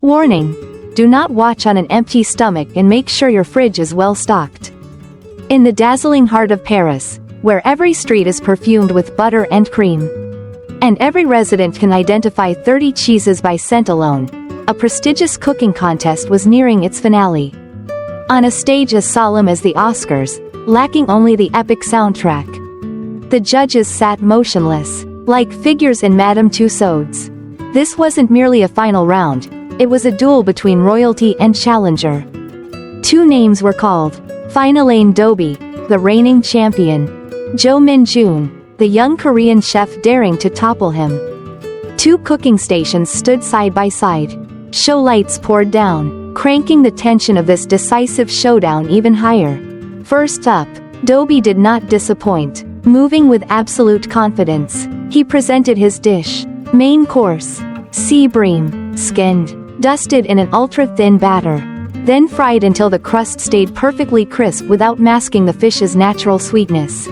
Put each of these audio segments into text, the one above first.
Warning! Do not watch on an empty stomach and make sure your fridge is well stocked. In the dazzling heart of Paris, where every street is perfumed with butter and cream, and every resident can identify 30 cheeses by scent alone, a prestigious cooking contest was nearing its finale. On a stage as solemn as the Oscars, lacking only the epic soundtrack, the judges sat motionless, like figures in Madame Tussauds. This wasn't merely a final round, it was a duel between royalty and challenger. Two names were called: Finalaine Dobi, the reigning champion; Min-Joon, the young Korean chef daring to topple him. Two cooking stations stood side by side. Show lights poured down, cranking the tension of this decisive showdown even higher. First up, Dobi did not disappoint. Moving with absolute confidence, he presented his dish. Main course: sea bream, skinned, dusted in an ultra-thin batter, then fried until the crust stayed perfectly crisp without masking the fish's natural sweetness.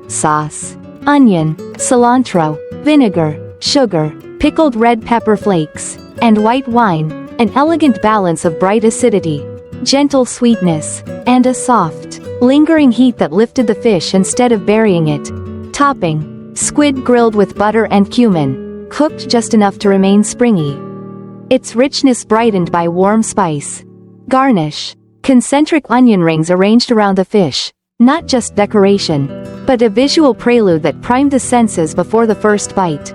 Sauce: onion, cilantro, vinegar, sugar, pickled red pepper flakes, and white wine, an elegant balance of bright acidity, gentle sweetness, and a soft, lingering heat that lifted the fish instead of burying it. Topping: squid grilled with butter and cumin, cooked just enough to remain springy. Its richness brightened by warm spice. Garnish: concentric onion rings arranged around the fish, not just decoration, but a visual prelude that primed the senses before the first bite.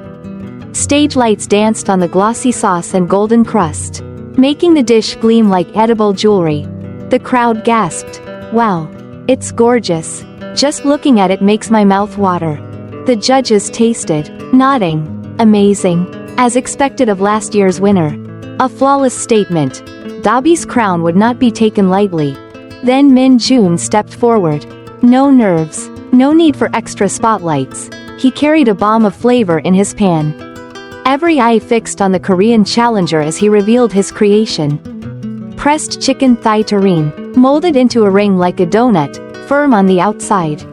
Stage lights danced on the glossy sauce and golden crust, making the dish gleam like edible jewelry. The crowd gasped, "Wow! It's gorgeous. Just looking at it makes my mouth water." The judges tasted, nodding, "Amazing." As expected of last year's winner. A flawless statement. Dobi's crown would not be taken lightly. Then Min-Joon stepped forward. No nerves, no need for extra spotlights. He carried a bomb of flavor in his pan. Every eye fixed on the Korean challenger as he revealed his creation. Pressed chicken thigh terrine, molded into a ring like a donut, firm on the outside,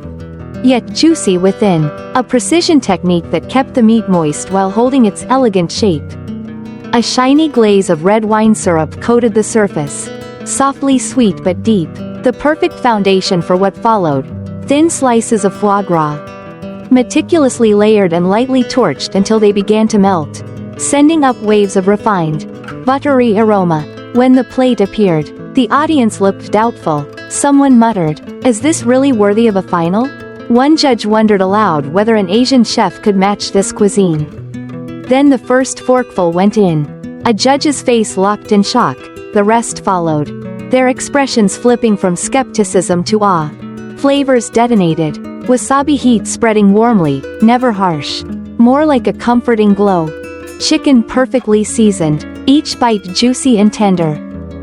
yet juicy within, a precision technique that kept the meat moist while holding its elegant shape. A shiny glaze of red wine syrup coated the surface. Softly sweet but deep, the perfect foundation for what followed. Thin slices of foie gras, meticulously layered and lightly torched until they began to melt, sending up waves of refined, buttery aroma. When the plate appeared, the audience looked doubtful. Someone muttered, "Is this really worthy of a final?" One judge wondered aloud whether an Asian chef could match this cuisine. Then the first forkful went in. A judge's face locked in shock, the rest followed, their expressions flipping from skepticism to awe. Flavors detonated, wasabi heat spreading warmly, never harsh, more like a comforting glow. Chicken perfectly seasoned, each bite juicy and tender.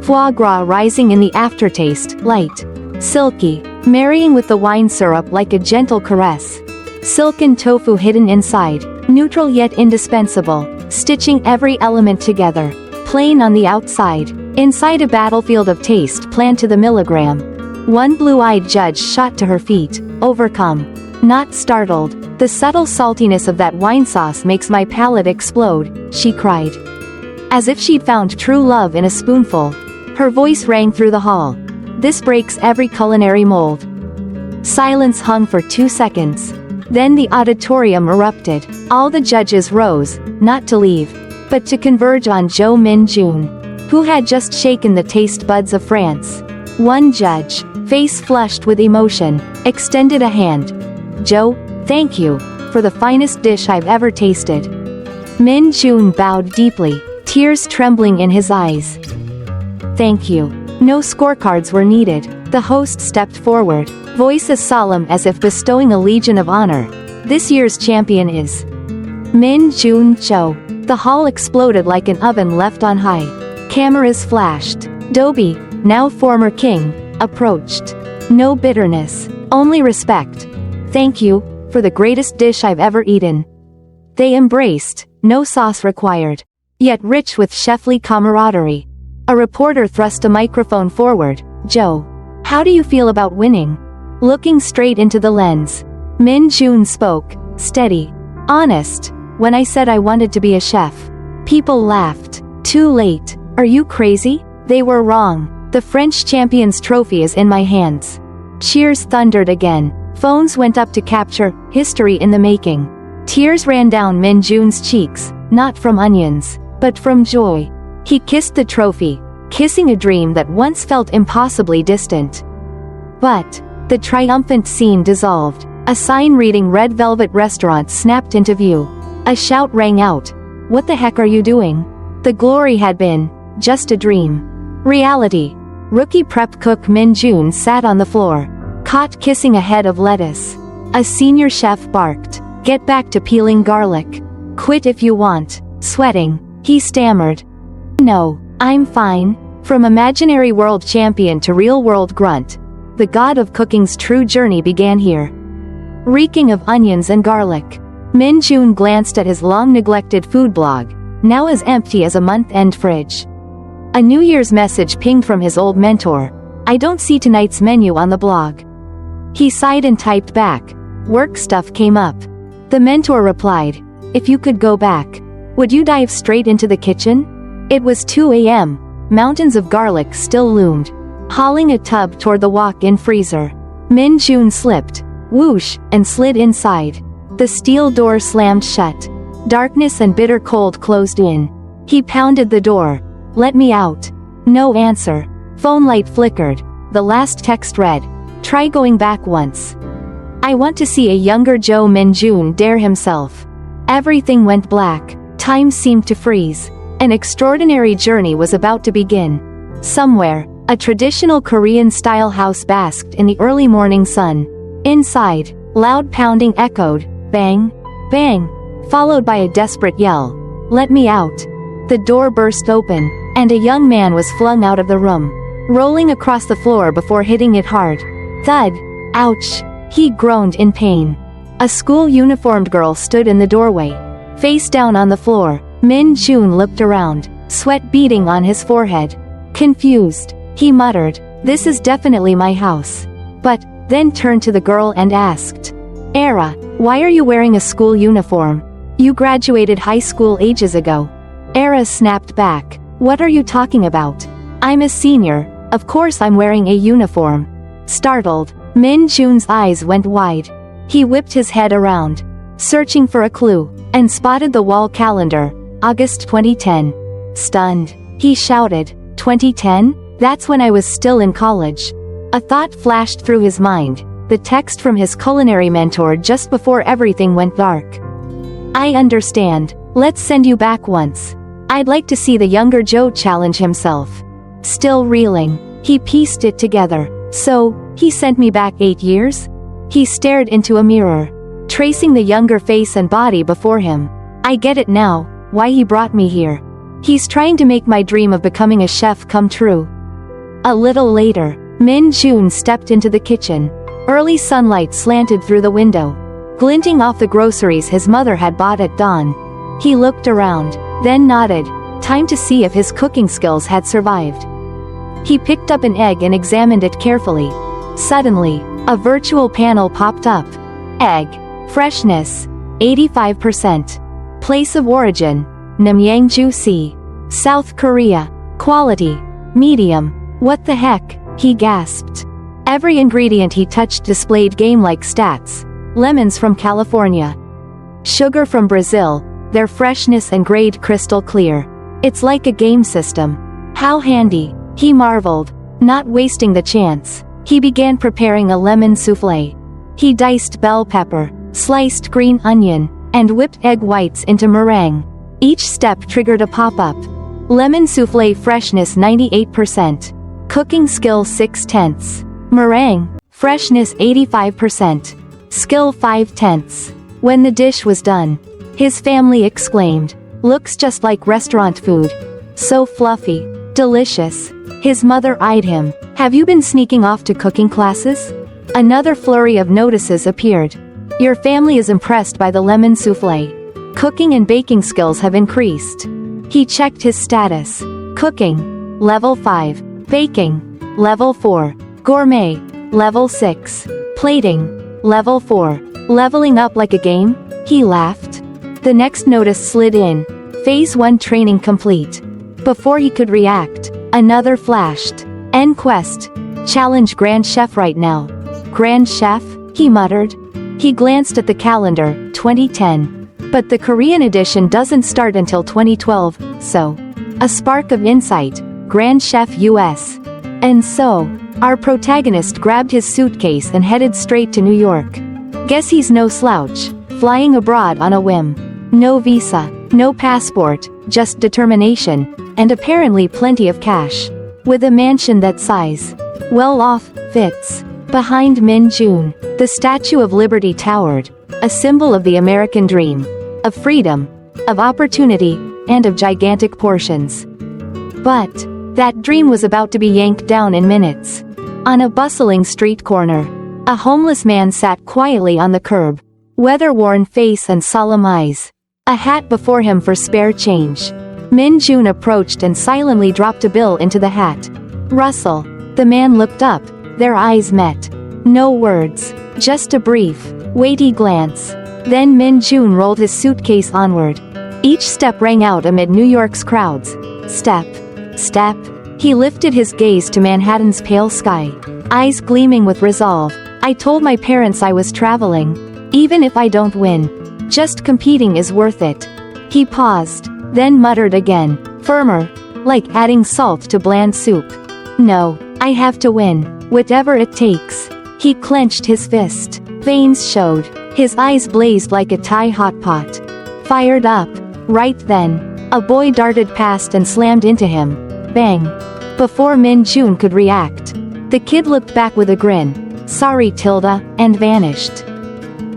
Foie gras rising in the aftertaste, light, silky, marrying with the wine syrup like a gentle caress. Silken tofu hidden inside, neutral yet indispensable, stitching every element together. Plain on the outside, inside a battlefield of taste planned to the milligram. One blue-eyed judge shot to her feet, overcome, not startled. "The subtle saltiness of that wine sauce makes my palate explode," she cried. As if she'd found true love in a spoonful. Her voice rang through the hall. "This breaks every culinary mold." Silence hung for 2 seconds. Then the auditorium erupted. All the judges rose, not to leave, but to converge on Min-Joon, who had just shaken the taste buds of France. One judge, face flushed with emotion, extended a hand. "Joe, thank you, for the finest dish I've ever tasted." Min-Joon bowed deeply, tears trembling in his eyes. "Thank you." No scorecards were needed. The host stepped forward, voice as solemn as if bestowing a Legion of Honor. "This year's champion is Min-Joon Cho." The hall exploded like an oven left on high. Cameras flashed. Dobi, now former king, approached. No bitterness, only respect. "Thank you, for the greatest dish I've ever eaten." They embraced, no sauce required, yet rich with chefly camaraderie. A reporter thrust a microphone forward. "Joe, how do you feel about winning?" Looking straight into the lens, Min-Joon spoke, steady, honest. "When I said I wanted to be a chef, people laughed. Too late. Are you crazy? They were wrong. The French champion's trophy is in my hands. Cheers thundered again. Phones went up to capture history in the making. Tears ran down Min-Joon's cheeks, not from onions, but from joy. He kissed the trophy, kissing a dream that once felt impossibly distant. But the triumphant scene dissolved. A sign reading Red Velvet Restaurant snapped into view. A shout rang out. What the heck are you doing? The glory had been just a dream. Reality. Rookie prep cook Min-Joon sat on the floor, caught kissing a head of lettuce. A senior chef barked, "Get back to peeling garlic. Quit if you want." Sweating, he stammered, "No, I'm fine." From imaginary world champion to real world grunt, the god of cooking's true journey began here. Reeking of onions and garlic, Min-Joon glanced at his long-neglected food blog, now as empty as a month-end fridge. A New Year's message pinged from his old mentor. "I don't see tonight's menu on the blog." He sighed and typed back. "Work stuff came up." The mentor replied, "If you could go back, would you dive straight into the kitchen?" It was 2 a.m. Mountains of garlic still loomed. Hauling a tub toward the walk-in freezer, Min-Joon slipped, whoosh, and slid inside. The steel door slammed shut. Darkness and bitter cold closed in. He pounded the door. "Let me out." No answer. Phone light flickered. The last text read, "Try going back once." "I want to see a younger Joe." Min-Joon dare himself. Everything went black. Time seemed to freeze. An extraordinary journey was about to begin. Somewhere, a traditional Korean-style house basked in the early morning sun. Inside, loud pounding echoed, bang, bang, followed by a desperate yell. "Let me out." The door burst open, and a young man was flung out of the room, rolling across the floor before hitting it hard. Thud. Ouch. He groaned in pain. A school-uniformed girl stood in the doorway, face down on the floor. Min-Joon looked around, sweat beading on his forehead. Confused, he muttered, "This is definitely my house." But then turned to the girl and asked, "Era, why are you wearing a school uniform? You graduated high school ages ago." Era snapped back, "What are you talking about? I'm a senior, of course I'm wearing a uniform." Startled, Min-Joon's eyes went wide. He whipped his head around, searching for a clue, and spotted the wall calendar, August 2010. Stunned, he shouted, 2010? That's when I was still in college. A thought flashed through his mind, the text from his culinary mentor just before everything went dark. "I understand, let's send you back once. I'd like to see the younger Joe challenge himself." Still reeling, he pieced it together. "So, he sent me back 8 years?" He stared into a mirror, tracing the younger face and body before him. "I get it now, why he brought me here. He's trying to make my dream of becoming a chef come true." A little later, Min-Joon stepped into the kitchen. Early sunlight slanted through the window, glinting off the groceries his mother had bought at dawn. He looked around, then nodded, time to see if his cooking skills had survived. He picked up an egg and examined it carefully. Suddenly, a virtual panel popped up. Egg. Freshness. 85%. Place of origin. Namyangju-si. South Korea. Quality. Medium. What the heck? He gasped. Every ingredient he touched displayed game-like stats. Lemons from California. Sugar from Brazil, their freshness and grade crystal clear. It's like a game system. How handy, he marveled. Not wasting the chance, he began preparing a lemon soufflé. He diced bell pepper, sliced green onion, and whipped egg whites into meringue. Each step triggered a pop-up. Lemon soufflé freshness 98%. Cooking skill 6/10. Meringue, freshness 85%. Skill 5/10. When the dish was done, his family exclaimed, "Looks just like restaurant food. So fluffy, delicious." His mother eyed him. "Have you been sneaking off to cooking classes?" Another flurry of notices appeared. "Your family is impressed by the lemon soufflé. Cooking and baking skills have increased." He checked his status. Cooking, level 5. Baking, level 4. Gourmet, level 6. Plating, level 4. Leveling up like a game? He laughed. The next notice slid in. Phase 1 training complete. Before he could react, another flashed. End quest. Challenge Grand Chef right now. Grand Chef? He muttered. He glanced at the calendar, 2010. But the Korean edition doesn't start until 2012, so. A spark of insight. Grand Chef US. And so, our protagonist grabbed his suitcase and headed straight to New York. Guess he's no slouch, flying abroad on a whim. No visa, no passport, just determination, and apparently plenty of cash. With a mansion that size. Well off, fits. Behind Min-Joon, the Statue of Liberty towered, a symbol of the American dream. Of freedom, of opportunity, and of gigantic portions. But that dream was about to be yanked down in minutes. On a bustling street corner, a homeless man sat quietly on the curb, weather-worn face and solemn eyes. A hat before him for spare change. Min-Joon approached and silently dropped a bill into the hat. Russell. The man looked up, their eyes met. No words, just a brief, weighty glance. Then Min-Joon rolled his suitcase onward. Each step rang out amid New York's crowds. Step. Step. He lifted his gaze to Manhattan's pale sky, eyes gleaming with resolve. I told my parents I was traveling. Even if I don't win, just competing is worth it. He paused, then muttered again, firmer, like adding salt to bland soup. No, I have to win, whatever it takes. He clenched his fist. Veins showed. His eyes blazed like a Thai hot pot. Fired up. Right then, a boy darted past and slammed into him. Bang. Before Min-Joon could react, the kid looked back with a grin. Sorry Tilda, and vanished.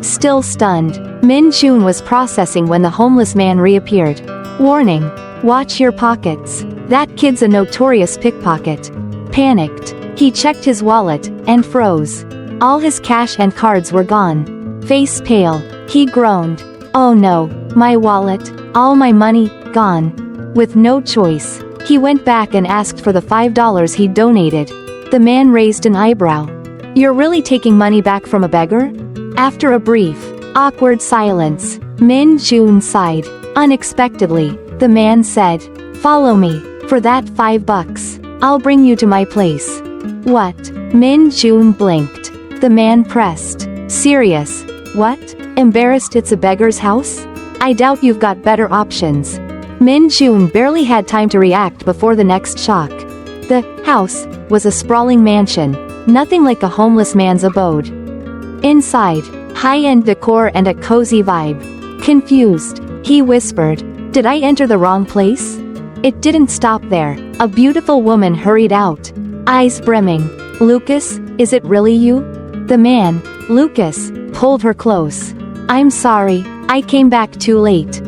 Still stunned, Min-Joon was processing when the homeless man reappeared. Warning. Watch your pockets. That kid's a notorious pickpocket. Panicked, he checked his wallet, and froze. All his cash and cards were gone. Face pale, he groaned. Oh no, my wallet, all my money, gone. With no choice, he went back and asked for the $5 he'd donated. The man raised an eyebrow. You're really taking money back from a beggar? After a brief, awkward silence, Min-Joon sighed. Unexpectedly, the man said, follow me, for that $5. I'll bring you to my place. What? Min-Joon blinked. The man pressed. Serious? What? Embarrassed it's a beggar's house? I doubt you've got better options. Min-Joon barely had time to react before the next shock. The house was a sprawling mansion, nothing like a homeless man's abode. Inside, high-end decor and a cozy vibe. Confused, he whispered, did I enter the wrong place? It didn't stop there. A beautiful woman hurried out, eyes brimming. Lucas, is it really you? The man, Lucas, pulled her close. I'm sorry, I came back too late.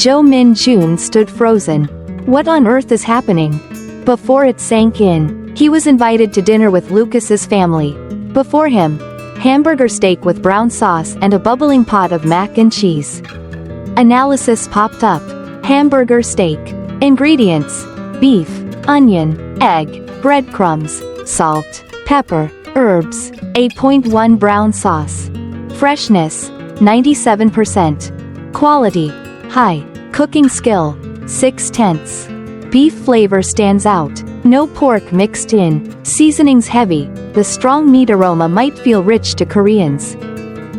Min-Joon stood frozen. What on earth is happening? Before it sank in, he was invited to dinner with Lucas's family. Before him, hamburger steak with brown sauce and a bubbling pot of mac and cheese. Analysis popped up. Hamburger steak. Ingredients: beef, onion, egg, breadcrumbs, salt, pepper, herbs, 8.1 brown sauce. Freshness, 97%. Quality, high. Cooking skill, 6/10. Beef flavor stands out. No pork mixed in. Seasonings heavy. The strong meat aroma might feel rich to Koreans.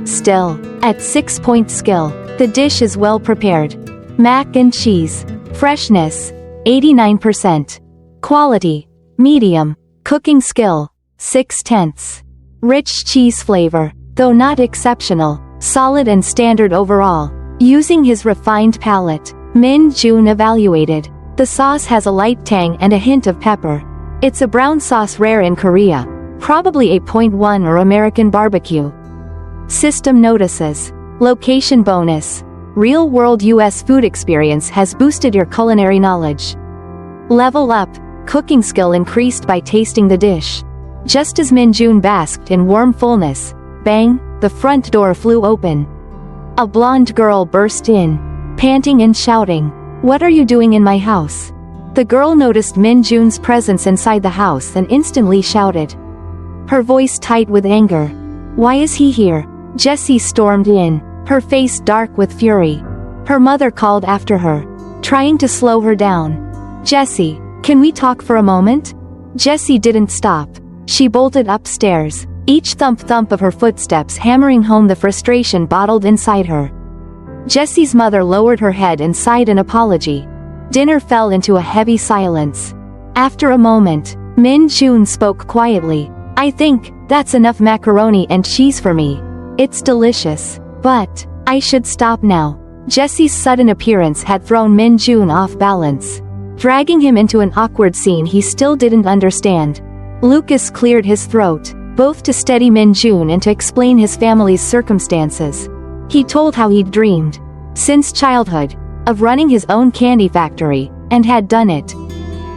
Still, at 6-point skill, the dish is well prepared. Mac and cheese. Freshness, 89%. Quality, medium. Cooking skill, 6/10. Rich cheese flavor, though not exceptional, solid and standard overall. Using his refined palate, Min-Joon evaluated. The sauce has a light tang and a hint of pepper. It's a brown sauce rare in Korea, probably 8.1 or American barbecue. System notices. Location bonus. Real-world US food experience has boosted your culinary knowledge. Level up. Cooking skill increased by tasting the dish. Just as Min-Joon basked in warm fullness, bang, the front door flew open. A blonde girl burst in, panting and shouting, "What are you doing in my house?" The girl noticed Min-Joon's presence inside the house and instantly shouted. Her voice tight with anger. "Why is he here?" Jessie stormed in, her face dark with fury. Her mother called after her, trying to slow her down. Jessie, can we talk for a moment? Jessie didn't stop. She bolted upstairs, each thump-thump of her footsteps hammering home the frustration bottled inside her. Jessie's mother lowered her head and sighed an apology. Dinner fell into a heavy silence. After a moment, Min-Joon spoke quietly. I think that's enough macaroni and cheese for me. It's delicious, but I should stop now. Jessie's sudden appearance had thrown Min-Joon off balance, dragging him into an awkward scene he still didn't understand. Lucas cleared his throat, both to steady Min-Joon and to explain his family's circumstances. He told how he'd dreamed, since childhood, of running his own candy factory, and had done it.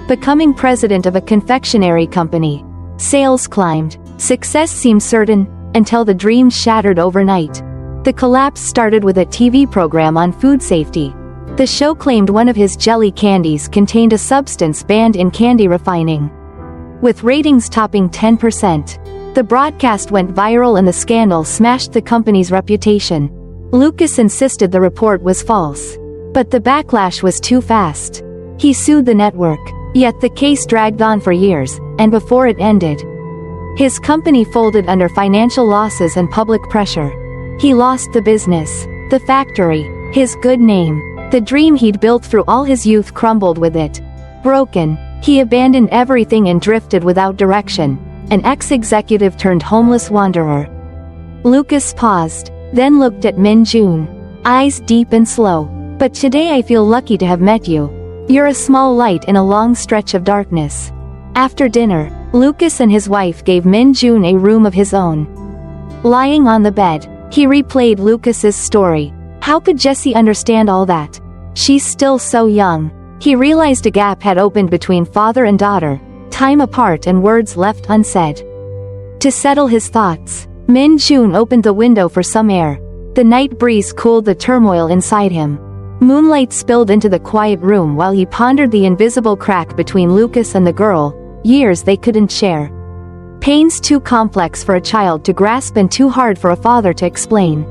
Becoming president of a confectionery company. Sales climbed, success seemed certain, until the dream shattered overnight. The collapse started with a TV program on food safety. The show claimed one of his jelly candies contained a substance banned in candy refining. With ratings topping 10%, the broadcast went viral and the scandal smashed the company's reputation. Lucas insisted the report was false. But the backlash was too fast. He sued the network, yet the case dragged on for years, and before it ended, his company folded under financial losses and public pressure. He lost the business, the factory, his good name. The dream he'd built through all his youth crumbled with it. Broken, he abandoned everything and drifted without direction, an ex-executive turned homeless wanderer. Lucas paused, then looked at Min-Joon, eyes deep and slow. But today I feel lucky to have met you. You're a small light in a long stretch of darkness. After dinner, Lucas and his wife gave Min-Joon a room of his own. Lying on the bed, he replayed Lucas's story. How could Jessie understand all that? She's still so young. He realized a gap had opened between father and daughter, time apart and words left unsaid. To settle his thoughts, Min-Joon opened the window for some air. The night breeze cooled the turmoil inside him. Moonlight spilled into the quiet room while he pondered the invisible crack between Lucas and the girl, years they couldn't share. Pains too complex for a child to grasp and too hard for a father to explain.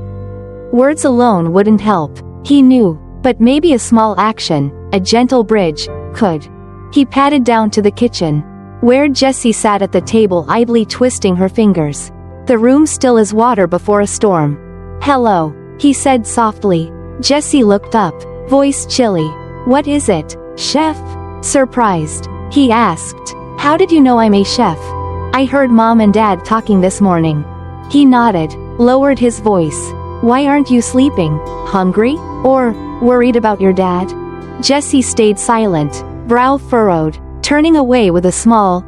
Words alone wouldn't help, he knew, but maybe a small action, a gentle bridge, could. He padded down to the kitchen, where Jessie sat at the table idly twisting her fingers. The room still as water before a storm. Hello, he said softly. Jessie looked up, voice chilly. What is it, chef? Surprised, he asked. How did you know I'm a chef? I heard Mom and Dad talking this morning. He nodded, lowered his voice. Why aren't you sleeping? Hungry? Or worried about your dad? Jessie stayed silent, brow furrowed, turning away with a small.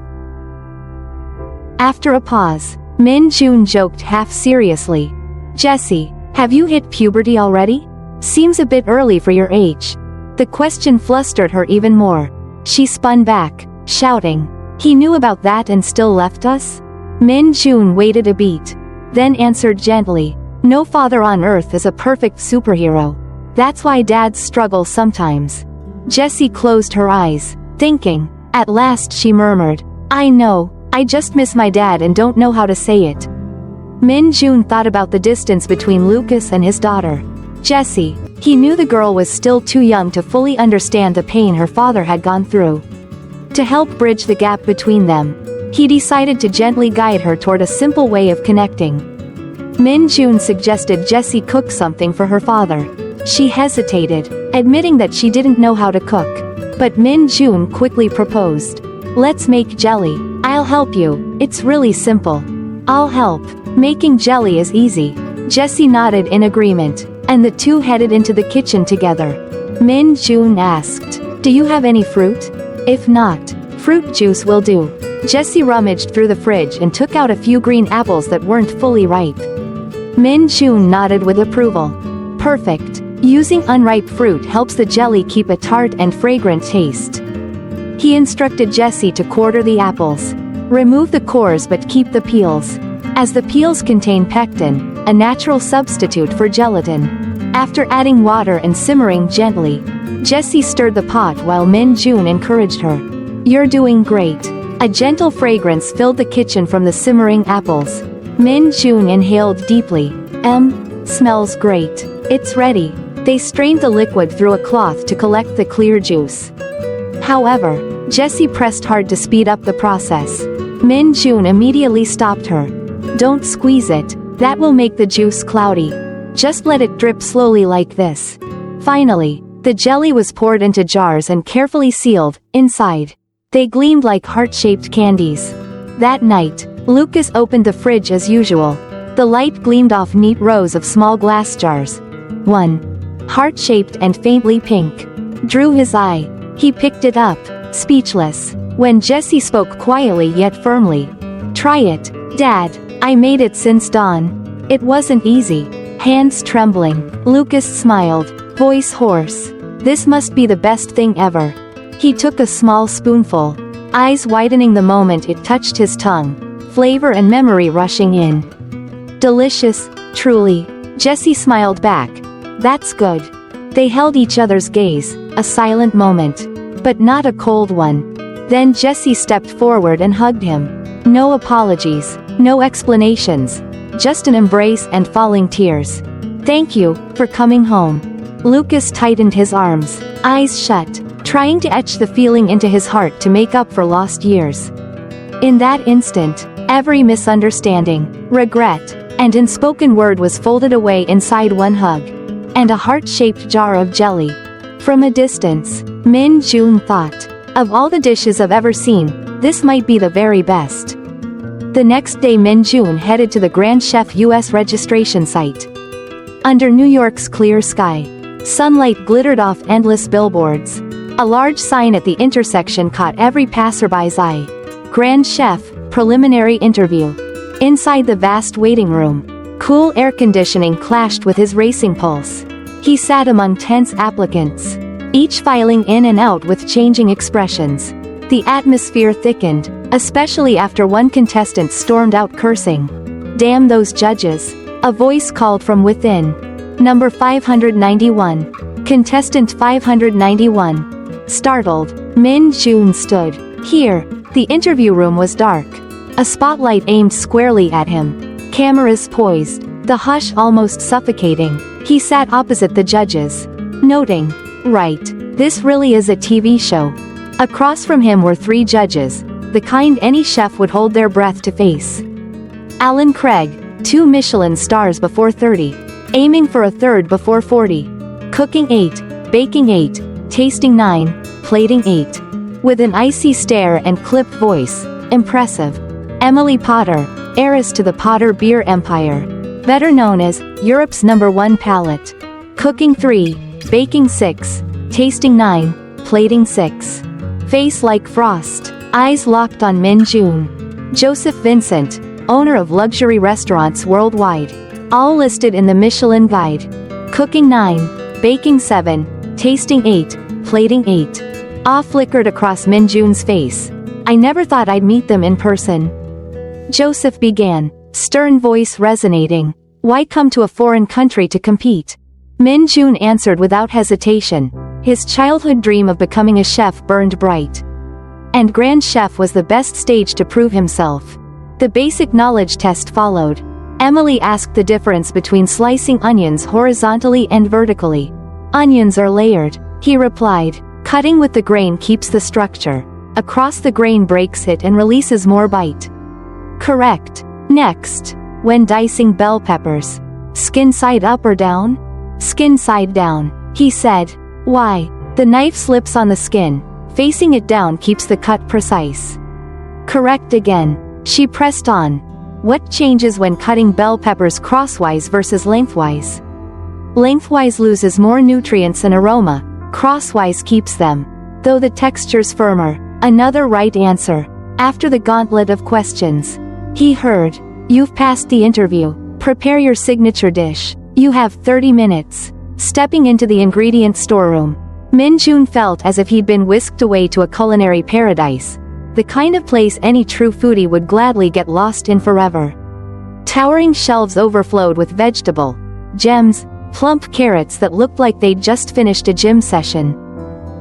After a pause, Min-Joon joked half seriously. Jessie, have you hit puberty already? Seems a bit early for your age. The question flustered her even more. She spun back, shouting. He knew about that and still left us? Min-Joon waited a beat, then answered gently. No father on earth is a perfect superhero. That's why dads struggle sometimes. Jessie closed her eyes, thinking. At last she murmured. I know, I just miss my dad and don't know how to say it. Min-Joon thought about the distance between Lucas and his daughter. Jessie, he knew the girl was still too young to fully understand the pain her father had gone through. To help bridge the gap between them, he decided to gently guide her toward a simple way of connecting. Min-Joon suggested Jessie cook something for her father. She hesitated, admitting that she didn't know how to cook. But Min-Joon quickly proposed. Let's make jelly. I'll help you, it's really simple. I'll help. Making jelly is easy. Jessie nodded in agreement, and the two headed into the kitchen together. Min-Joon asked, Do you have any fruit? If not, fruit juice will do. Jessie rummaged through the fridge and took out a few green apples that weren't fully ripe. Min-Joon nodded with approval. Perfect. Using unripe fruit helps the jelly keep a tart and fragrant taste. He instructed Jessie to quarter the apples. Remove the cores but keep the peels, as the peels contain pectin, a natural substitute for gelatin. After adding water and simmering gently, Jessie stirred the pot while Min-Joon encouraged her. You're doing great. A gentle fragrance filled the kitchen from the simmering apples. Min-Joon inhaled deeply. Smells great. It's ready. They strained the liquid through a cloth to collect the clear juice. However, Jessie pressed hard to speed up the process. Min-Joon immediately stopped her. "Don't squeeze it, that will make the juice cloudy. Just let it drip slowly like this." Finally, the jelly was poured into jars and carefully sealed. Inside, they gleamed like heart-shaped candies. That night, Lucas opened the fridge as usual. The light gleamed off neat rows of small glass jars. One, heart-shaped and faintly pink, drew his eye. He picked it up, speechless, when Jessie spoke quietly yet firmly. "Try it, Dad. I made it since dawn." It wasn't easy. Hands trembling, Lucas smiled, voice hoarse. "This must be the best thing ever." He took a small spoonful, eyes widening the moment it touched his tongue, flavor and memory rushing in. "Delicious, truly." Jessie smiled back. "That's good." They held each other's gaze, a silent moment. But not a cold one. Then Jessie stepped forward and hugged him. No apologies, no explanations. Just an embrace and falling tears. "Thank you, for coming home." Lucas tightened his arms, eyes shut, trying to etch the feeling into his heart to make up for lost years. In that instant, every misunderstanding, regret, and unspoken word was folded away inside one hug. And a heart-shaped jar of jelly. From a distance, Min-Joon thought, "Of all the dishes I've ever seen, this might be the very best." The next day Min-Joon headed to the Grand Chef US registration site. Under New York's clear sky, sunlight glittered off endless billboards. A large sign at the intersection caught every passerby's eye. Grand Chef, preliminary interview. Inside the vast waiting room, cool air conditioning clashed with his racing pulse. He sat among tense applicants, each filing in and out with changing expressions. The atmosphere thickened, especially after one contestant stormed out cursing. "Damn those judges," a voice called from within. "Number 591. Contestant 591. Startled, Min-Joon stood. Here, the interview room was dark. A spotlight aimed squarely at him. Cameras poised, the hush almost suffocating. He sat opposite the judges, noting, "Right, this really is a TV show." Across from him were three judges, the kind any chef would hold their breath to face. Alan Craig, 2 Michelin stars before 30, aiming for a third before 40. Cooking 8, baking 8, tasting 9, plating 8. With an icy stare and clipped voice, impressive. Emily Potter, heiress to the Potter beer empire. Better known as Europe's #1 palate. Cooking 3, baking 6, tasting 9, plating 6. Face like frost, eyes locked on Min-Joon. Joseph Vincent, owner of luxury restaurants worldwide, all listed in the Michelin Guide. Cooking 9, baking 7, tasting 8, plating 8. Awe flickered across Min-Joon's face. "I never thought I'd meet them in person." Joseph began, stern voice resonating. "Why come to a foreign country to compete?" Min-Joon answered without hesitation. His childhood dream of becoming a chef burned bright. And Grand Chef was the best stage to prove himself. The basic knowledge test followed. Emily asked the difference between slicing onions horizontally and vertically. "Onions are layered," he replied. "Cutting with the grain keeps the structure. Across the grain breaks it and releases more bite." "Correct." Next, when dicing bell peppers, "Skin side up or down?" "Skin side down," he said. "Why?" "The knife slips on the skin. Facing it down keeps the cut precise." "Correct again." She pressed on. "What changes when cutting bell peppers crosswise versus lengthwise?" "Lengthwise loses more nutrients and aroma, crosswise keeps them. Though the texture's firmer." Another right answer. After the gauntlet of questions, he heard, "You've passed the interview. Prepare your signature dish. You have 30 minutes." Stepping into the ingredient storeroom, Min-Joon felt as if he'd been whisked away to a culinary paradise. The kind of place any true foodie would gladly get lost in forever. Towering shelves overflowed with vegetable gems, plump carrots that looked like they'd just finished a gym session.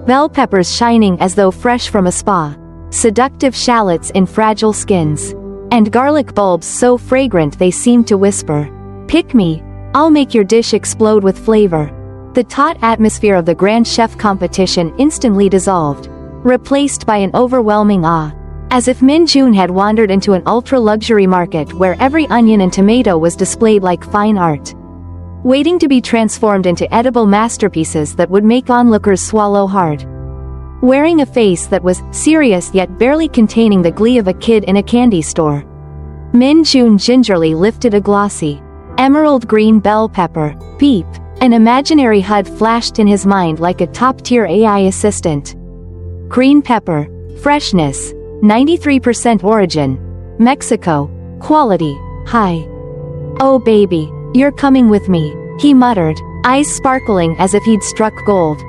Bell peppers shining as though fresh from a spa. Seductive shallots in fragile skins. And garlic bulbs so fragrant they seemed to whisper, "Pick me, I'll make your dish explode with flavor." The taut atmosphere of the Grand Chef competition instantly dissolved. replaced by an overwhelming awe. As if Min-Joon had wandered into an ultra-luxury market where every onion and tomato was displayed like fine art, waiting to be transformed into edible masterpieces that would make onlookers swallow hard. Wearing a face that was serious yet barely containing the glee of a kid in a candy store, Min-Joon gingerly lifted a glossy, emerald green bell pepper. Beep! An imaginary HUD flashed in his mind like a top-tier AI assistant. Green pepper, freshness, 93% origin, Mexico, quality, high. Oh baby, you're coming with me, he muttered, eyes sparkling as if he'd struck gold.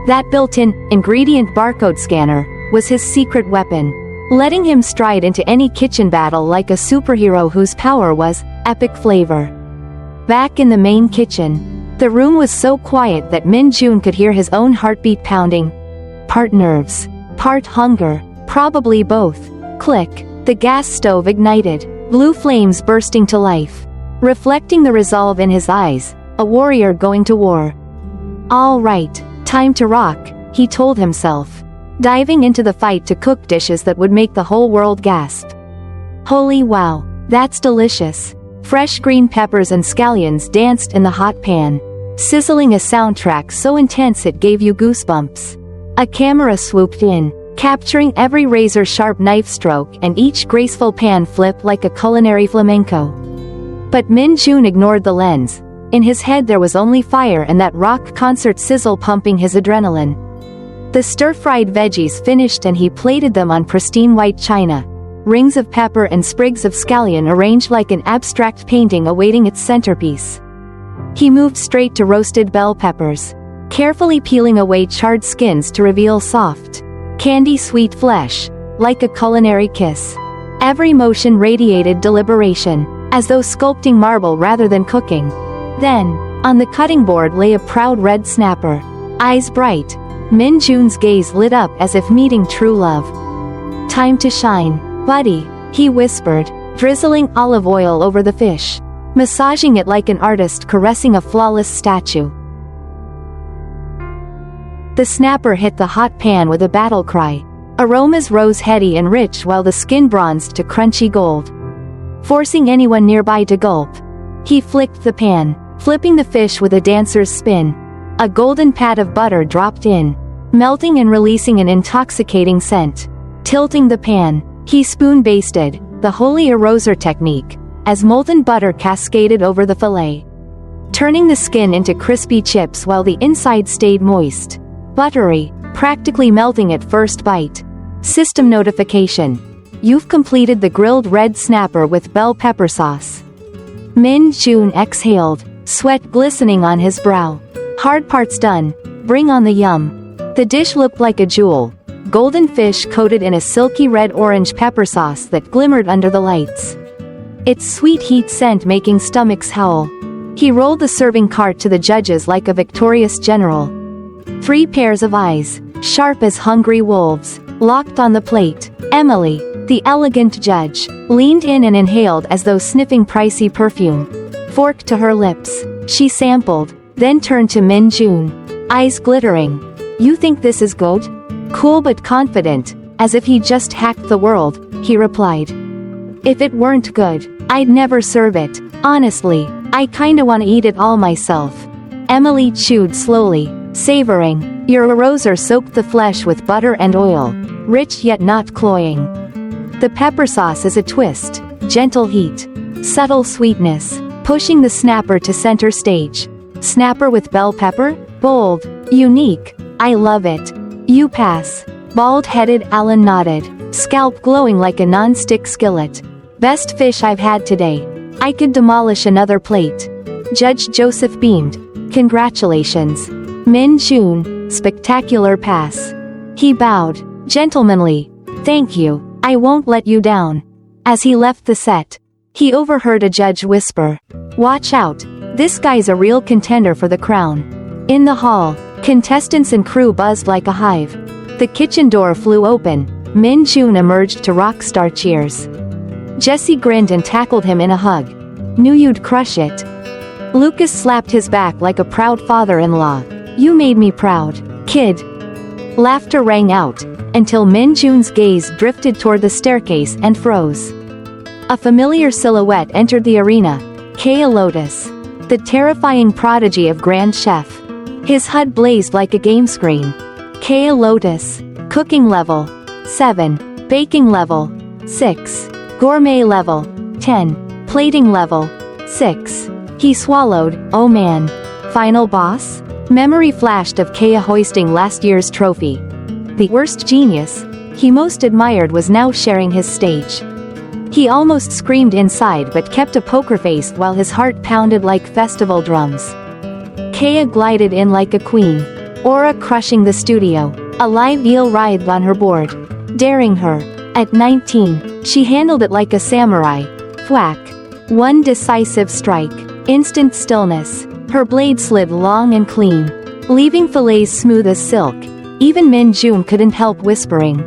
That built-in, ingredient barcode scanner, was his secret weapon, letting him stride into any kitchen battle like a superhero whose power was epic flavor. Back in the main kitchen, the room was so quiet that Min-Joon could hear his own heartbeat pounding. Part nerves, part hunger, probably both. Click, the gas stove ignited, blue flames bursting to life, reflecting the resolve in his eyes, a warrior going to war. All right, time to rock, he told himself, diving into the fight to cook dishes that would make the whole world gasp. Holy wow, that's delicious. Fresh green peppers and scallions danced in the hot pan, sizzling a soundtrack so intense it gave you goosebumps. A camera swooped in, capturing every razor-sharp knife stroke and each graceful pan flip like a culinary flamenco. But Min-Joon ignored the lens. In his head there was only fire and that rock concert sizzle pumping his adrenaline. The stir-fried veggies finished and he plated them on pristine white china, rings of pepper and sprigs of scallion arranged like an abstract painting awaiting its centerpiece. He moved straight to roasted bell peppers, carefully peeling away charred skins to reveal soft, candy-sweet flesh, like a culinary kiss. Every motion radiated deliberation, as though sculpting marble rather than cooking. Then, on the cutting board lay a proud red snapper, eyes bright. Min-Joon's gaze lit up as if meeting true love. Time to shine, buddy, he whispered, drizzling olive oil over the fish, massaging it like an artist caressing a flawless statue. The snapper hit the hot pan with a battle cry. Aromas rose heady and rich while the skin bronzed to crunchy gold, forcing anyone nearby to gulp. He flicked the pan, flipping the fish with a dancer's spin. A golden pat of butter dropped in, melting and releasing an intoxicating scent. Tilting the pan, he spoon-basted, the holy eroser technique, as molten butter cascaded over the fillet, turning the skin into crispy chips while the inside stayed moist, buttery, practically melting at first bite. System notification. You've completed the grilled red snapper with bell pepper sauce. Min-Joon exhaled, sweat glistening on his brow. Hard part's done, bring on the yum. The dish looked like a jewel, golden fish coated in a silky red-orange pepper sauce that glimmered under the lights, its sweet heat scent making stomachs howl. He rolled the serving cart to the judges like a victorious general. 3 pairs of eyes, sharp as hungry wolves, locked on the plate. Emily, the elegant judge, leaned in and inhaled as though sniffing pricey perfume. Fork to her lips, she sampled, then turned to Min-Joon, eyes glittering. You think this is good? Cool but confident, as if he just hacked the world, he replied. If it weren't good, I'd never serve it. Honestly, I kinda wanna eat it all myself. Emily chewed slowly, savoring. Your eroser soaked the flesh with butter and oil, rich yet not cloying. The pepper sauce is a twist, gentle heat, subtle sweetness, pushing the snapper to center stage. Snapper with bell pepper? Bold, unique, I love it. You pass. Bald-headed Alan nodded, scalp glowing like a non-stick skillet. Best fish I've had today. I could demolish another plate. Judge Joseph beamed. Congratulations. Min-Joon, spectacular pass. He bowed, gentlemanly. Thank you, I won't let you down. As he left the set, he overheard a judge whisper, watch out, this guy's a real contender for the crown. In the hall, contestants and crew buzzed like a hive. The kitchen door flew open. Min-Joon emerged to rock star cheers. Jesse grinned and tackled him in a hug. Knew you'd crush it. Lucas slapped his back like a proud father-in-law. You made me proud, kid. Laughter rang out, until Min-Joon's gaze drifted toward the staircase and froze. A familiar silhouette entered the arena, Kea Lotus, the terrifying prodigy of Grand Chef. His HUD blazed like a game screen. Kea Lotus, cooking level 7, baking level 6, gourmet level 10, plating level 6. He swallowed. Oh man. Final boss? Memory flashed of Kea hoisting last year's trophy. The worst genius he most admired was now sharing his stage. He almost screamed inside but kept a poker face while his heart pounded like festival drums. Kea glided in like a queen, aura crushing the studio, a live eel writhed on her board, daring her. At 19, she handled it like a samurai. Thwack. One decisive strike. Instant stillness. Her blade slid long and clean, leaving fillets smooth as silk. Even Min-Joon couldn't help whispering.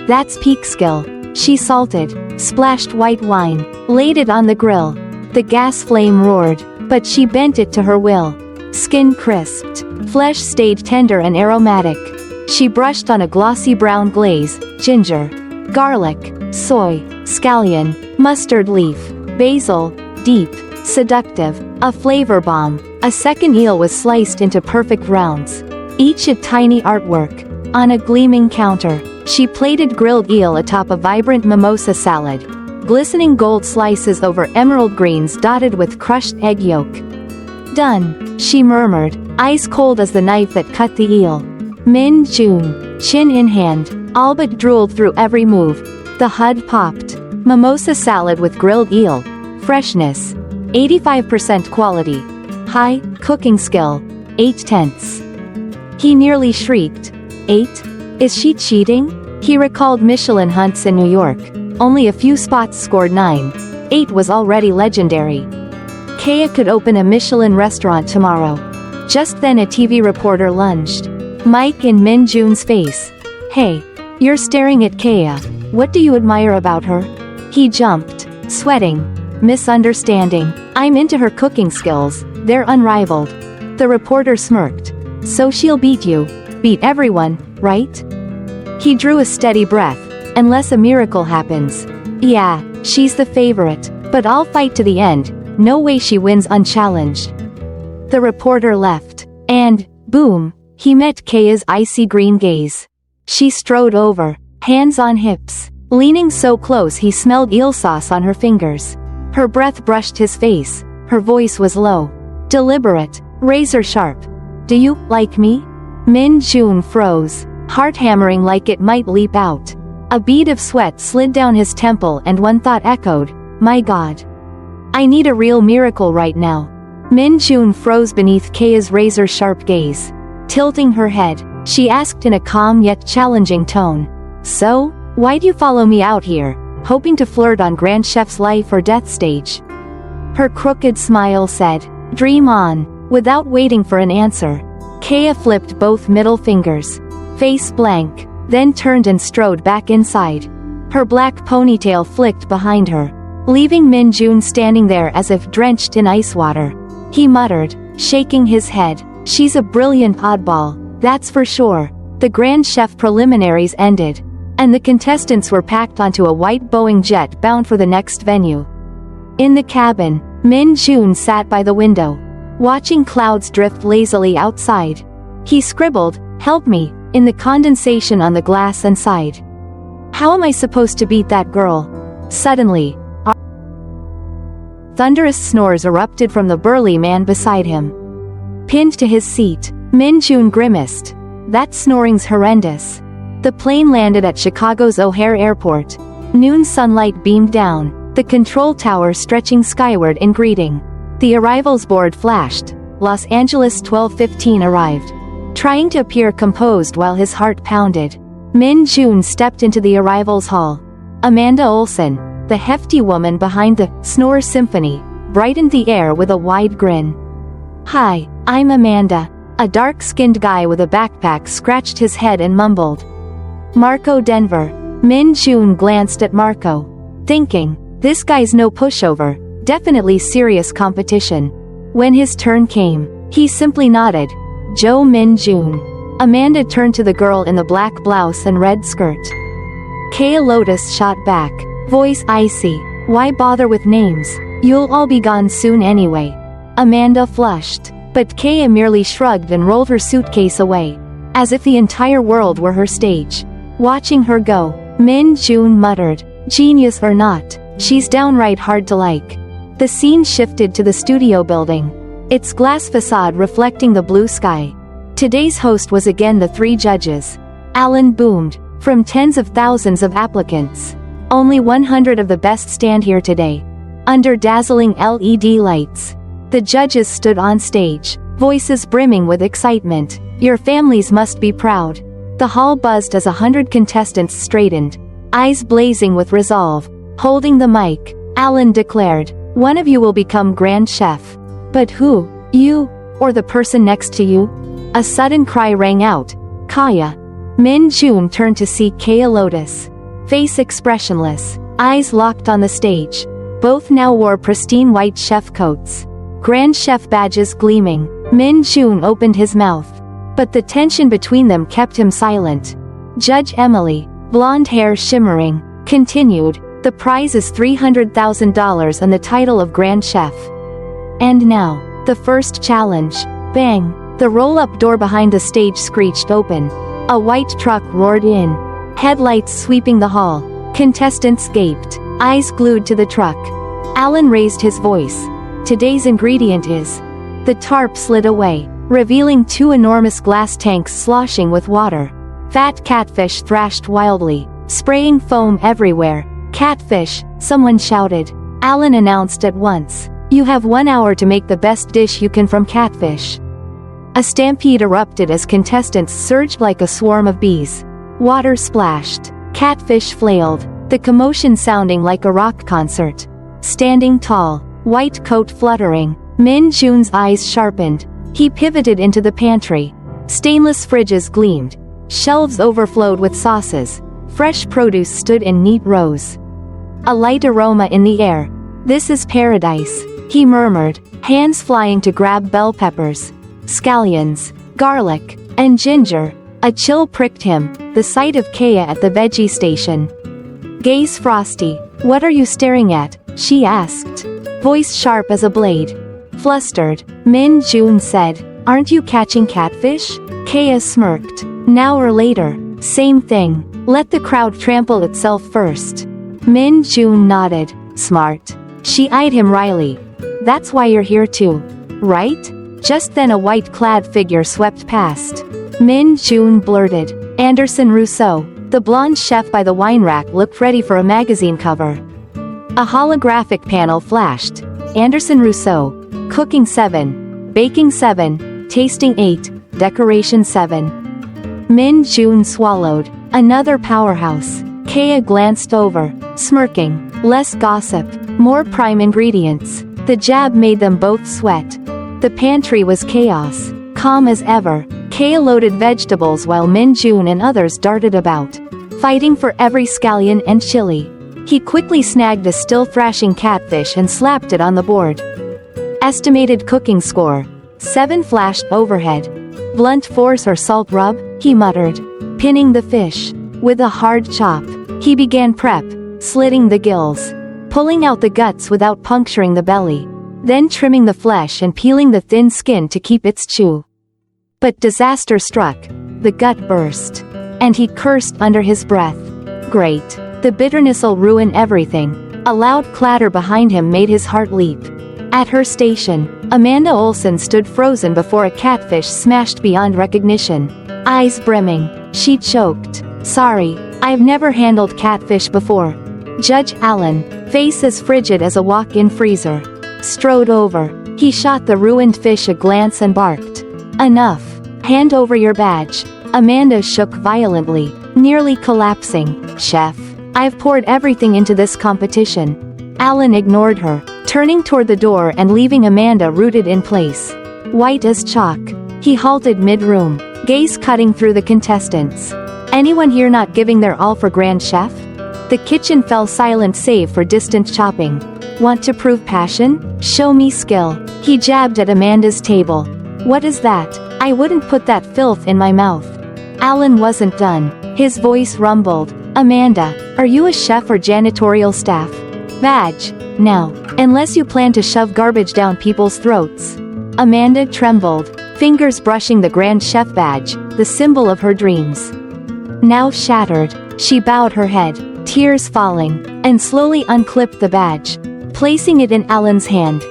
That's peak skill. She salted, splashed white wine, laid it on the grill. The gas flame roared, but she bent it to her will. Skin crisped, flesh stayed tender and aromatic. She brushed on a glossy brown glaze, ginger, garlic, soy, scallion, mustard leaf, basil, deep, seductive, a flavor bomb. A second eel was sliced into perfect rounds, each a tiny artwork. On a gleaming counter, she plated grilled eel atop a vibrant mimosa salad, glistening gold slices over emerald greens dotted with crushed egg yolk. Done, she murmured, ice cold as the knife that cut the eel. Min-Joon, chin in hand, all but drooled through every move. The HUD popped. Mimosa salad with grilled eel. Freshness. 85% quality. High, cooking skill. 8/10. He nearly shrieked. 8? Is she cheating? He recalled Michelin hunts in New York. Only a few spots scored 9. 8 was already legendary. Kea could open a Michelin restaurant tomorrow. Just then a TV reporter lunged. Mic in Min-Joon's face. Hey. You're staring at Kea. What do you admire about her? He jumped, sweating. Misunderstanding. I'm into her cooking skills. They're unrivaled. The reporter smirked. So she'll beat you. Beat everyone, right? He drew a steady breath. Unless a miracle happens. Yeah, she's the favorite. But I'll fight to the end. No way she wins unchallenged. The reporter left. And, boom, he met Kea's icy green gaze. She strode over, hands on hips, leaning so close he smelled eel sauce on her fingers. Her breath brushed his face. Her voice was low, deliberate, razor sharp. Do you like me? Min-Joon froze, heart hammering like it might leap out. A bead of sweat slid down his temple and one thought echoed, my God. I need a real miracle right now. Min-Joon froze beneath Kea's razor-sharp gaze. Tilting her head, she asked in a calm yet challenging tone. So, why'd you follow me out here, hoping to flirt on Grand Chef's life or death stage? Her crooked smile said, dream on. Without waiting for an answer, Kea flipped both middle fingers, face blank, then turned and strode back inside. Her black ponytail flicked behind her, leaving Min-Joon standing there as if drenched in ice water. He muttered, shaking his head, she's a brilliant oddball, that's for sure. The Grand Chef preliminaries ended, and the contestants were packed onto a white Boeing jet bound for the next venue. In the cabin, Min-Joon sat by the window, watching clouds drift lazily outside. He scribbled, help me, in the condensation on the glass inside. How am I supposed to beat that girl? Suddenly, thunderous snores erupted from the burly man beside him. Pinned to his seat, Min-Joon grimaced. That snoring's horrendous. The plane landed at Chicago's O'Hare Airport. Noon sunlight beamed down, the control tower stretching skyward in greeting. The arrivals board flashed. Los Angeles 12:15 arrived. Trying to appear composed while his heart pounded, Min-Joon stepped into the arrivals hall. Amanda Olsen, the hefty woman behind the Snore Symphony, brightened the air with a wide grin. Hi, I'm Amanda. A dark-skinned guy with a backpack scratched his head and mumbled. Marco Denver. Min-Joon glanced at Marco, thinking, this guy's no pushover, definitely serious competition. When his turn came, he simply nodded. Joe Min-Joon. Amanda turned to the girl in the black blouse and red skirt. Kaya Lotus shot back, voice icy. Why bother with names? You'll all be gone soon anyway. Amanda flushed, but Kaya merely shrugged and rolled her suitcase away, as if the entire world were her stage. Watching her go, Min-Joon muttered, genius or not, she's downright hard to like. The scene shifted to the studio building, its glass facade reflecting the blue sky. Today's host was again the three judges. Alan boomed, from tens of thousands of applicants, only 100 of the best stand here today. Under dazzling LED lights, the judges stood on stage, voices brimming with excitement. Your families must be proud. The hall buzzed as 100 contestants straightened, eyes blazing with resolve. Holding the mic, Alan declared, one of you will become Grand Chef. But who? You? Or the person next to you? A sudden cry rang out. Kaya. Min-Joon turned to see Kaya Lotus. Face expressionless, eyes locked on the stage. Both now wore pristine white chef coats, Grand Chef badges gleaming. Min-Joon opened his mouth, but the tension between them kept him silent. Judge Emily, blonde hair shimmering, continued, the prize is $300,000 and the title of Grand Chef. And now, the first challenge. Bang! The roll-up door behind the stage screeched open. A white truck roared in, headlights sweeping the hall. Contestants gaped, eyes glued to the truck. Alan raised his voice. Today's ingredient is... The tarp slid away, revealing two enormous glass tanks sloshing with water. Fat catfish thrashed wildly, spraying foam everywhere. Catfish, someone shouted. Alan announced at once. You have 1 hour to make the best dish you can from catfish. A stampede erupted as contestants surged like a swarm of bees. Water splashed. Catfish flailed, the commotion sounding like a rock concert. Standing tall, white coat fluttering, Min-Joon's eyes sharpened. He pivoted into the pantry. Stainless fridges gleamed. Shelves overflowed with sauces. Fresh produce stood in neat rows. A light aroma in the air. This is paradise, he murmured, hands flying to grab bell peppers, scallions, garlic, and ginger. A chill pricked him, the sight of Kaya at the veggie station. Gaze frosty. What are you staring at? She asked. Voice sharp as a blade. Flustered, Min-Joon said, aren't you catching catfish? Kaya smirked. An hour later, same thing. Let the crowd trample itself first. Min-Joon nodded. Smart. She eyed him wryly. That's why you're here too, right? Just then a white-clad figure swept past. Min-Joon blurted. Anderson Rousseau, the blonde chef by the wine rack, looked ready for a magazine cover. A holographic panel flashed. Anderson Rousseau, cooking 7, baking 7, tasting 8, decoration 7. Min-Joon swallowed. Another powerhouse. Kaya glanced over, smirking. Less gossip, more prime ingredients. The jab made them both sweat. The pantry was chaos, calm as ever. Kaya loaded vegetables while Min-Joon and others darted about, fighting for every scallion and chili. He quickly snagged a still thrashing catfish and slapped it on the board. Estimated cooking score. 7 flashed overhead. Blunt force or salt rub, he muttered. Pinning the fish. With a hard chop, he began prep, slitting the gills, pulling out the guts without puncturing the belly, then trimming the flesh and peeling the thin skin to keep its chew. But disaster struck. The gut burst, and he cursed under his breath. Great. The bitterness'll ruin everything. A loud clatter behind him made his heart leap. At her station, Amanda Olsen stood frozen before a catfish smashed beyond recognition. Eyes brimming, she choked. Sorry, I've never handled catfish before. Judge Allen, face as frigid as a walk-in freezer, strode over. He shot the ruined fish a glance and barked. Enough. Hand over your badge. Amanda shook violently, nearly collapsing. Chef, I've poured everything into this competition. Allen ignored her, turning toward the door and leaving Amanda rooted in place. White as chalk, he halted mid-room, gaze cutting through the contestants. Anyone here not giving their all for Grand Chef? The kitchen fell silent save for distant chopping. Want to prove passion? Show me skill. He jabbed at Amanda's table. What is that? I wouldn't put that filth in my mouth. Alan wasn't done. His voice rumbled. Amanda, are you a chef or janitorial staff? Badge. No. Unless you plan to shove garbage down people's throats. Amanda trembled, fingers brushing the Grand Chef badge, the symbol of her dreams. Now shattered, she bowed her head, tears falling, and slowly unclipped the badge, placing it in Alan's hand.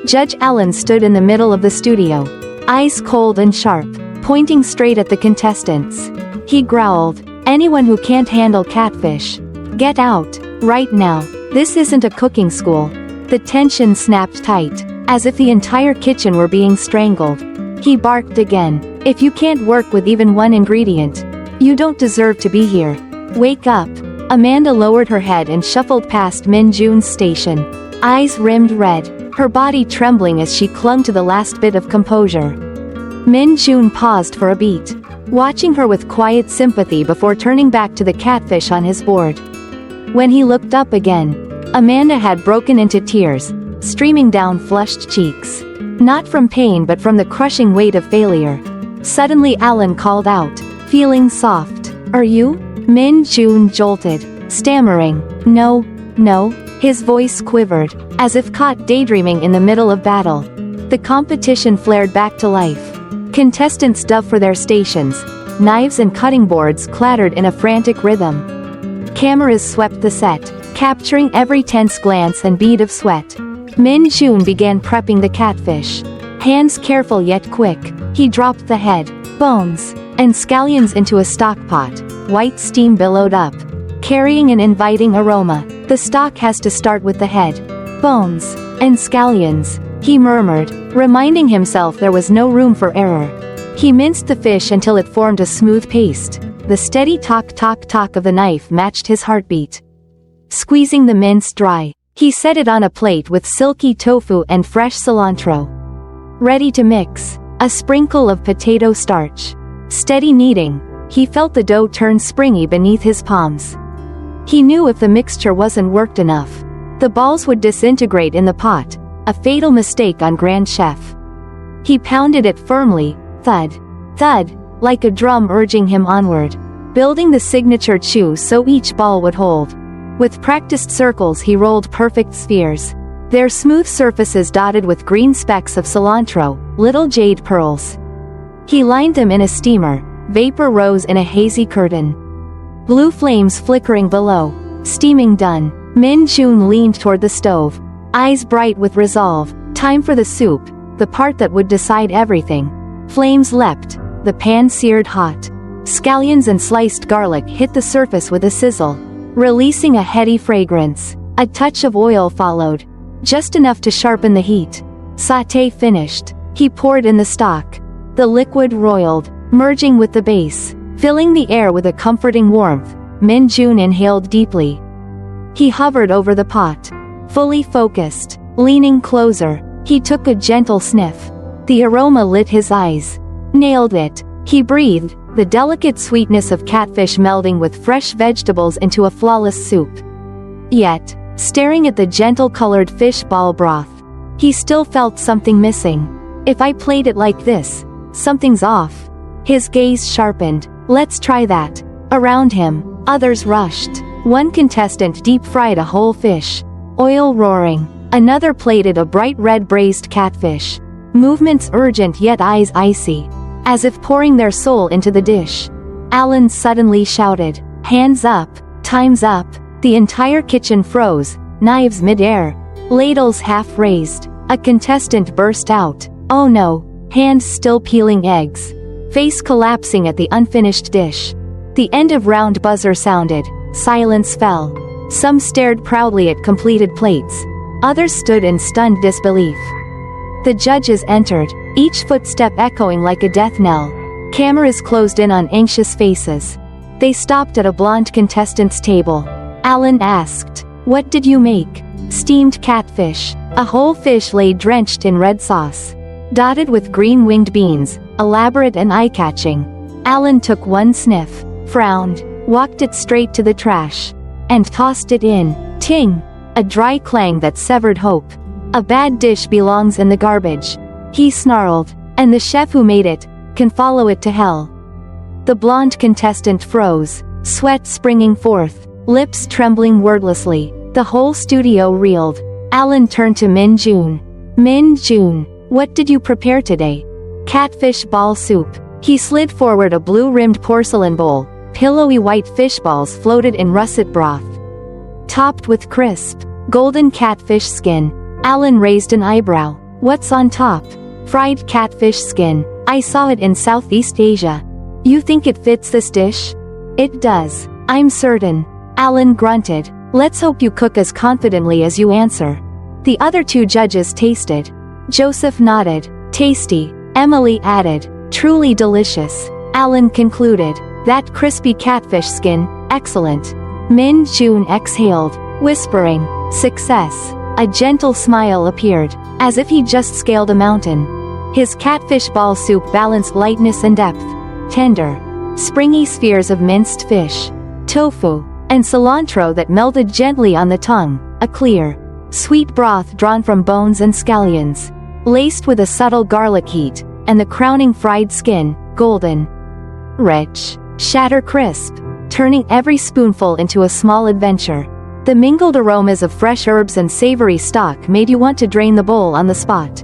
Judge Alan stood in the middle of the studio, eyes cold and sharp, pointing straight at the contestants. He growled, anyone who can't handle catfish, get out, right now. This isn't a cooking school. The tension snapped tight, as if the entire kitchen were being strangled. He barked again. If you can't work with even one ingredient, you don't deserve to be here. Wake up. Amanda lowered her head and shuffled past Min-Joon's station, eyes rimmed red, her body trembling as she clung to the last bit of composure. Min-Joon paused for a beat, watching her with quiet sympathy before turning back to the catfish on his board. When he looked up again, Amanda had broken into tears, streaming down flushed cheeks. Not from pain but from the crushing weight of failure. Suddenly Alan called out, feeling soft. Are you? Min-Joon jolted, stammering, no. His voice quivered, as if caught daydreaming in the middle of battle. The competition flared back to life. Contestants dove for their stations, knives and cutting boards clattered in a frantic rhythm. Cameras swept the set, capturing every tense glance and bead of sweat. Min-Joon began prepping the catfish. Hands careful yet quick, he dropped the head, bones, and scallions into a stock pot. White steam billowed up, carrying an inviting aroma. The stock has to start with the head, bones, and scallions, he murmured, reminding himself there was no room for error. He minced the fish until it formed a smooth paste. The steady tock of the knife matched his heartbeat. Squeezing the mince dry, he set it on a plate with silky tofu and fresh cilantro. Ready to mix, a sprinkle of potato starch. Steady kneading, he felt the dough turn springy beneath his palms. He knew if the mixture wasn't worked enough, the balls would disintegrate in the pot, a fatal mistake on Grand Chef. He pounded it firmly, thud, thud, like a drum urging him onward, building the signature chew so each ball would hold. With practiced circles he rolled perfect spheres, their smooth surfaces dotted with green specks of cilantro, little jade pearls. He lined them in a steamer, vapor rose in a hazy curtain. Blue flames flickering below, steaming done, Min-Joon leaned toward the stove, eyes bright with resolve. Time for the soup, the part that would decide everything. Flames leapt, the pan seared hot. Scallions and sliced garlic hit the surface with a sizzle, releasing a heady fragrance. A touch of oil followed, just enough to sharpen the heat. Sauté finished, he poured in the stock. The liquid roiled, merging with the base, filling the air with a comforting warmth. Min-Joon inhaled deeply. He hovered over the pot, fully focused, leaning closer. He took a gentle sniff. The aroma lit his eyes. Nailed it, he breathed, the delicate sweetness of catfish melding with fresh vegetables into a flawless soup. Yet, staring at the gentle-colored fish ball broth, he still felt something missing. If I played it like this, something's off. His gaze sharpened. Let's try that. Around him, others rushed. One contestant deep-fried a whole fish, oil roaring. Another plated a bright red braised catfish, movements urgent yet eyes icy, as if pouring their soul into the dish. Alan suddenly shouted, "Hands up, time's up." The entire kitchen froze, knives mid-air, ladles half raised. A contestant burst out, "Oh no," hands still peeling eggs, face collapsing at the unfinished dish. The end of round buzzer sounded, silence fell. Some stared proudly at completed plates. Others stood in stunned disbelief. The judges entered, each footstep echoing like a death knell. Cameras closed in on anxious faces. They stopped at a blonde contestant's table. Alan asked, "What did you make?" "Steamed catfish." A whole fish lay drenched in red sauce, dotted with green winged beans, elaborate and eye-catching. Alan took one sniff, frowned, walked it straight to the trash, and tossed it in. Ting! A dry clang that severed hope. "A bad dish belongs in the garbage," he snarled, "and the chef who made it, can follow it to hell. The blonde contestant froze, sweat springing forth, lips trembling wordlessly. The whole studio reeled. Alan turned to Min-Joon. Min-Joon, what did you prepare today? Catfish ball soup. He slid forward a blue-rimmed porcelain bowl. Pillowy white fish balls floated in russet broth, topped with crisp, golden catfish skin. Alan raised an eyebrow. What's on top? Fried catfish skin. I saw it in Southeast Asia. You think it fits this dish? It does. I'm certain. Alan grunted. Let's hope you cook as confidently as you answer. The other two judges tasted. Joseph nodded. Tasty. Emily added. Truly delicious. Alan concluded. That crispy catfish skin, excellent. Min-Joon exhaled, whispering, success. A gentle smile appeared, as if he just scaled a mountain. His catfish ball soup balanced lightness and depth. Tender, springy spheres of minced fish, tofu, and cilantro that melded gently on the tongue. A clear, sweet broth drawn from bones and scallions, laced with a subtle garlic heat, and the crowning fried skin, golden, rich, shatter crisp, turning every spoonful into a small adventure. The mingled aromas of fresh herbs and savory stock made you want to drain the bowl on the spot.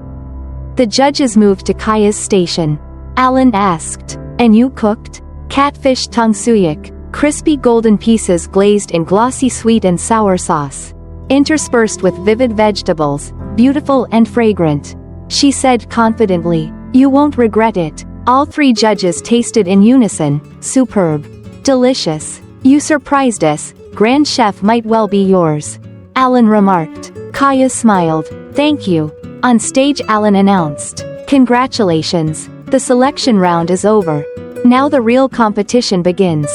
The judges moved to Kaya's station. Alan asked, and you cooked? Catfish tongue suyuk, crispy golden pieces glazed in glossy sweet and sour sauce, interspersed with vivid vegetables, beautiful and fragrant. She said confidently, you won't regret it. All three judges tasted in unison. Superb. Delicious. You surprised us. Grand Chef might well be yours. Alan remarked. Kaya smiled. Thank you. On stage Alan announced. Congratulations. The selection round is over. Now the real competition begins.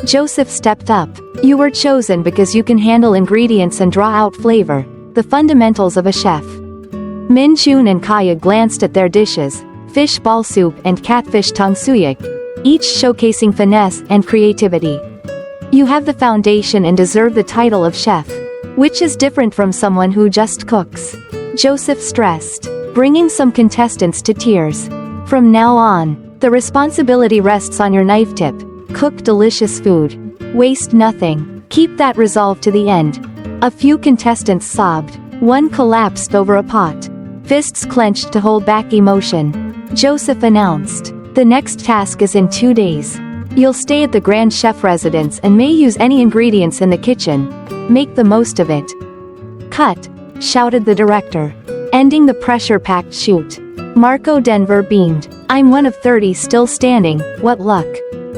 Joseph stepped up. You were chosen because you can handle ingredients and draw out flavor, the fundamentals of a chef. Min-Joon and Kaya glanced at their dishes, fish ball soup and catfish tongue suyuk, each showcasing finesse and creativity. You have the foundation and deserve the title of chef, which is different from someone who just cooks. Joseph stressed, bringing some contestants to tears. From now on, the responsibility rests on your knife tip. Cook delicious food. Waste nothing. Keep that resolve to the end. A few contestants sobbed. One collapsed over a pot, fists clenched to hold back emotion. Joseph announced, the next task is in 2 days. You'll stay at the Grand Chef residence and may use any ingredients in the kitchen. Make the most of it. Cut, shouted the director, ending the pressure-packed shoot. Marco Denver beamed. I'm one of 30 still standing, what luck.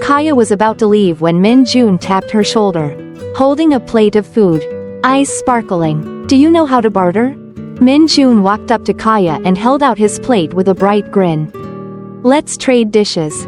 Kaya was about to leave when Min-Joon tapped her shoulder, holding a plate of food, eyes sparkling. Do you know how to barter? Min-Joon walked up to Kaya and held out his plate with a bright grin. Let's trade dishes.